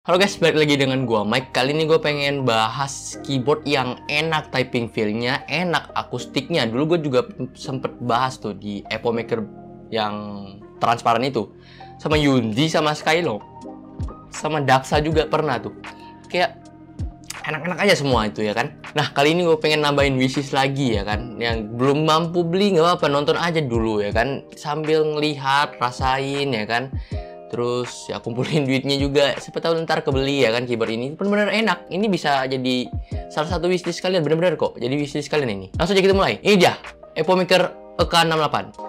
Halo guys, balik lagi dengan gua Mike. Kali ini gue pengen bahas keyboard yang enak typing feel-nya, enak akustiknya. Dulu gue juga sempet bahas tuh di Epo Maker yang transparan itu, sama Yundi, sama Skylock, sama Daksa juga pernah tuh. Kayak enak-enak aja semua itu ya kan. Nah kali ini gue pengen nambahin wishlist lagi ya kan. Yang belum mampu beli nggak apa-apa, nonton aja dulu ya kan, sambil ngelihat, rasain ya kan. Terus ya kumpulin duitnya juga, siapa tahu ntar kebeli ya kan. Keyboard ini bener-bener enak. Ini bisa jadi salah satu wishlist kalian, bener-bener kok jadi wishlist kalian ini. Langsung aja kita mulai. Ini dia Epo Maker EK68.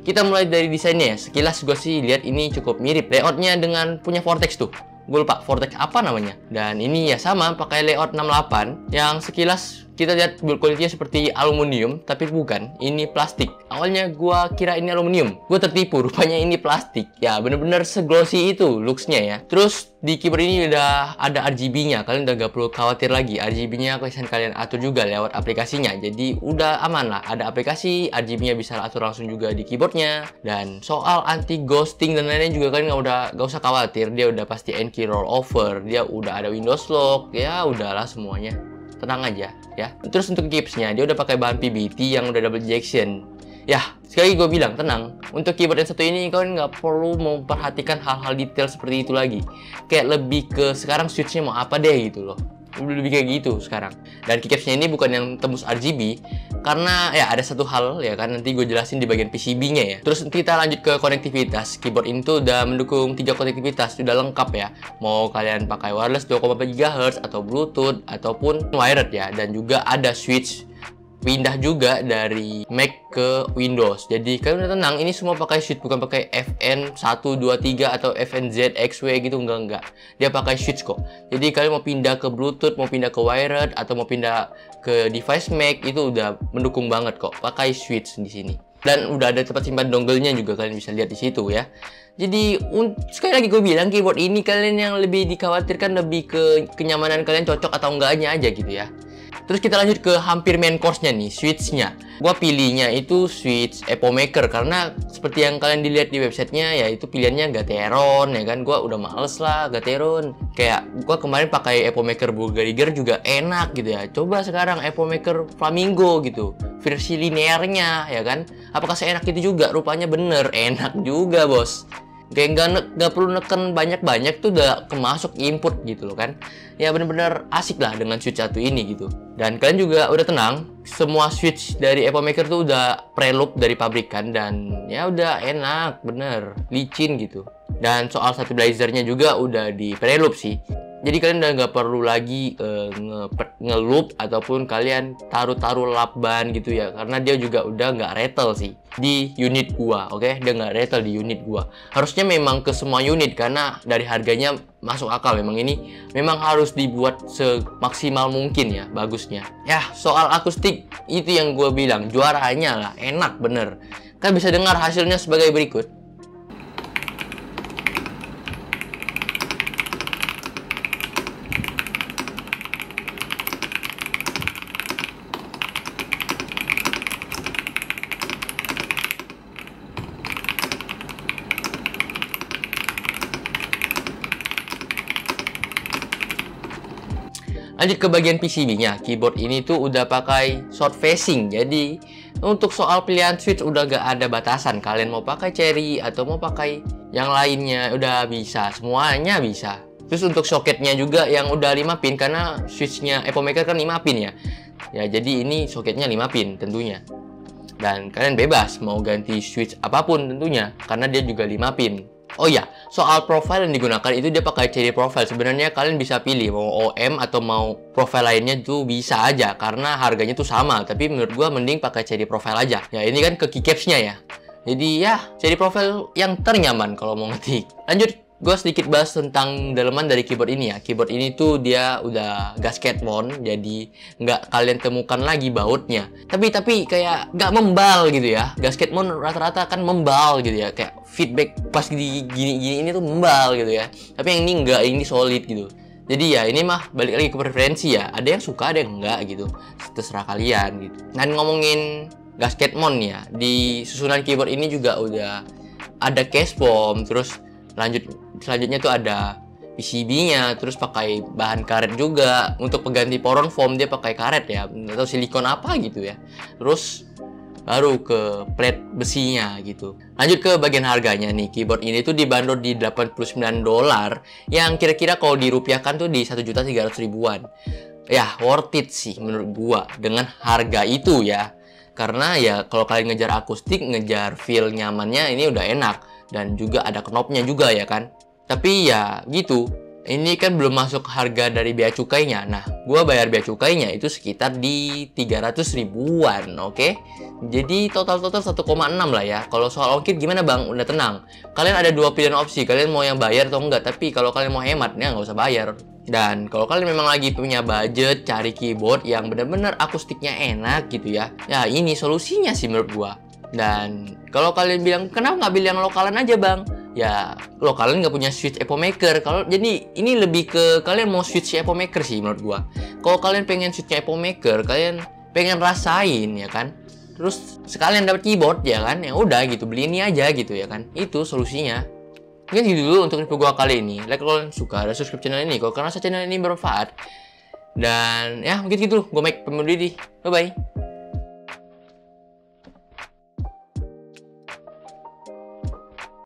Kita mulai dari desainnya ya. Sekilas gue sih lihat ini cukup mirip layoutnya dengan punya Vortex tuh. Gue lupa Vortex apa namanya. Dan ini ya sama, pakai layout 68 yang sekilas kita lihat build quality-nya seperti aluminium, tapi bukan, ini plastik. Awalnya gua kira ini aluminium, gua tertipu, rupanya ini plastik. Ya bener-bener seglossy itu looks-nya ya. Terus di keyboard ini udah ada RGB-nya, kalian udah gak perlu khawatir lagi. RGB-nya kalian atur juga lewat aplikasinya, jadi udah aman lah. Ada aplikasi, RGB-nya bisa atur langsung juga di keyboardnya. Dan soal anti ghosting dan lain-lain juga kalian gak usah khawatir, dia udah pasti N-key rollover, dia udah ada Windows lock, ya udahlah semuanya. Tenang aja ya. Terus untuk keypapsnya dia udah pakai bahan PBT yang udah double ejection. Ya, sekali gue bilang tenang. Untuk keyboard yang satu ini kalian nggak perlu memperhatikan hal-hal detail seperti itu lagi. Kayak lebih ke sekarang switchnya mau apa deh gitu loh. Lebih kayak gitu sekarang. Dan keycapsnya ini bukan yang tembus RGB, karena ya ada satu hal ya kan, nanti gue jelasin di bagian PCB-nya ya. Terus kita lanjut ke konektivitas. Keyboard ini tuh udah mendukung 3 konektivitas, sudah lengkap ya. Mau kalian pakai wireless 2,4 GHz atau Bluetooth ataupun wired ya. Dan juga ada switch pindah juga dari Mac ke Windows. Jadi kalian udah tenang, ini semua pakai switch, bukan pakai FN 1, 2, 3 atau FNZ, XW gitu, enggak. Dia pakai switch kok. Jadi kalian mau pindah ke Bluetooth, mau pindah ke wired atau mau pindah ke device Mac itu udah mendukung banget kok. Pakai switch di sini. Dan udah ada tempat simpan dongle-nya juga, kalian bisa lihat di situ ya. Jadi sekali lagi gue bilang, keyboard ini kalian yang lebih dikhawatirkan lebih ke kenyamanan kalian cocok atau enggaknya aja gitu ya. Terus kita lanjut ke hampir main course-nya nih, switch-nya. Gua pilihnya itu switch Epo Maker karena seperti yang kalian dilihat di websitenya ya, itu pilihannya Gateron ya kan. Gua udah males lah Gateron. Kayak gua kemarin pakai Epo Maker Bulgariger juga enak gitu ya. Coba sekarang Epo Maker Flamingo gitu, versi linearnya ya kan. Apakah seenak itu juga? Rupanya bener, enak juga bos. Kayak nggak perlu neken banyak-banyak tuh udah kemasuk input gitu loh kan. Ya bener-bener asik lah dengan switch satu ini gitu. Dan kalian juga udah tenang, semua switch dari Epo Maker tuh udah preloop dari pabrikan. Dan ya udah enak, bener, licin gitu. Dan soal stabilizernya juga udah di preloop sih. Jadi kalian udah nggak perlu lagi nge-loop ataupun kalian taruh lap ban gitu ya, karena dia juga udah nggak rattle sih di unit gua, oke? Dia nggak rattle di unit gua. Harusnya memang ke semua unit karena dari harganya masuk akal. Memang ini memang harus dibuat semaksimal mungkin ya, bagusnya. Ya soal akustik itu yang gua bilang juaranya lah, enak bener. Kan bisa dengar hasilnya sebagai berikut. Lanjut ke bagian PCB-nya. Keyboard ini tuh udah pakai short facing. Jadi untuk soal pilihan switch udah gak ada batasan. Kalian mau pakai cherry atau mau pakai yang lainnya udah bisa. Semuanya bisa. Terus untuk soketnya juga yang udah 5 pin, karena switchnya Epo Maker kan 5 pin ya. Ya jadi ini soketnya 5 pin tentunya. Dan kalian bebas mau ganti switch apapun tentunya, karena dia juga 5 pin. Oh iya, soal profile yang digunakan itu dia pakai cherry profile. Sebenarnya kalian bisa pilih mau OM atau mau profile lainnya tuh bisa aja, karena harganya tuh sama. Tapi menurut gua mending pakai cherry profile aja. Ya ini kan ke keycaps-nya ya. Jadi ya cherry profile yang ternyaman kalau mau ngetik. Lanjut gue sedikit bahas tentang daleman dari keyboard ini ya. Keyboard ini tuh dia udah gasket mount, jadi nggak kalian temukan lagi bautnya. Tapi kayak nggak membal gitu ya. Gasket mount rata-rata kan membal gitu ya, kayak feedback pas di gini ini tuh membal gitu ya. Tapi yang ini nggak, ini solid gitu. Jadi ya ini mah balik lagi ke preferensi ya. Ada yang suka, ada yang enggak gitu. Terserah kalian gitu. Dan ngomongin gasket mount ya, di susunan keyboard ini juga udah ada case foam, terus selanjutnya tuh ada PCB-nya, terus pakai bahan karet juga. Untuk pengganti poron foam dia pakai karet ya, atau silikon apa gitu ya. Terus baru ke plate besinya gitu. Lanjut ke bagian harganya nih. Keyboard ini tuh dibanderol di $89, yang kira-kira kalau dirupiahkan tuh di 1.300.000-an. Ya, worth it sih menurut gua dengan harga itu ya. Karena ya kalau kalian ngejar akustik, ngejar feel nyamannya, ini udah enak. Dan juga ada knobnya juga ya kan. Tapi ya gitu, ini kan belum masuk harga dari bea cukainya. Nah, gua bayar bea cukainya itu sekitar di 300 ribuan, oke? Jadi total 1,6 lah ya. Kalau soal ongkir gimana bang? Udah tenang. Kalian ada dua pilihan opsi, kalian mau yang bayar atau enggak. Tapi kalau kalian mau hemat, ya nggak usah bayar. Dan kalau kalian memang lagi punya budget cari keyboard yang benar-benar akustiknya enak gitu ya, ya ini solusinya sih menurut gua. Dan kalau kalian bilang, kenapa nggak bilang lokalan aja bang? Ya, lokalan nggak punya switch Epo Maker. Jadi ini lebih ke kalian mau switch Epo Maker sih menurut gua. Kalau kalian pengen switch Epo Maker, kalian pengen rasain ya kan. Terus sekalian dapat keyboard ya kan, ya udah gitu, beli ini aja gitu ya kan. Itu solusinya. Mungkin gitu dulu untuk review gua kali ini. Like kalau kalian suka, dan subscribe channel ini kalau karena channel ini bermanfaat. Dan ya mungkin gitu, gua Mike pembunuh diri. Bye bye.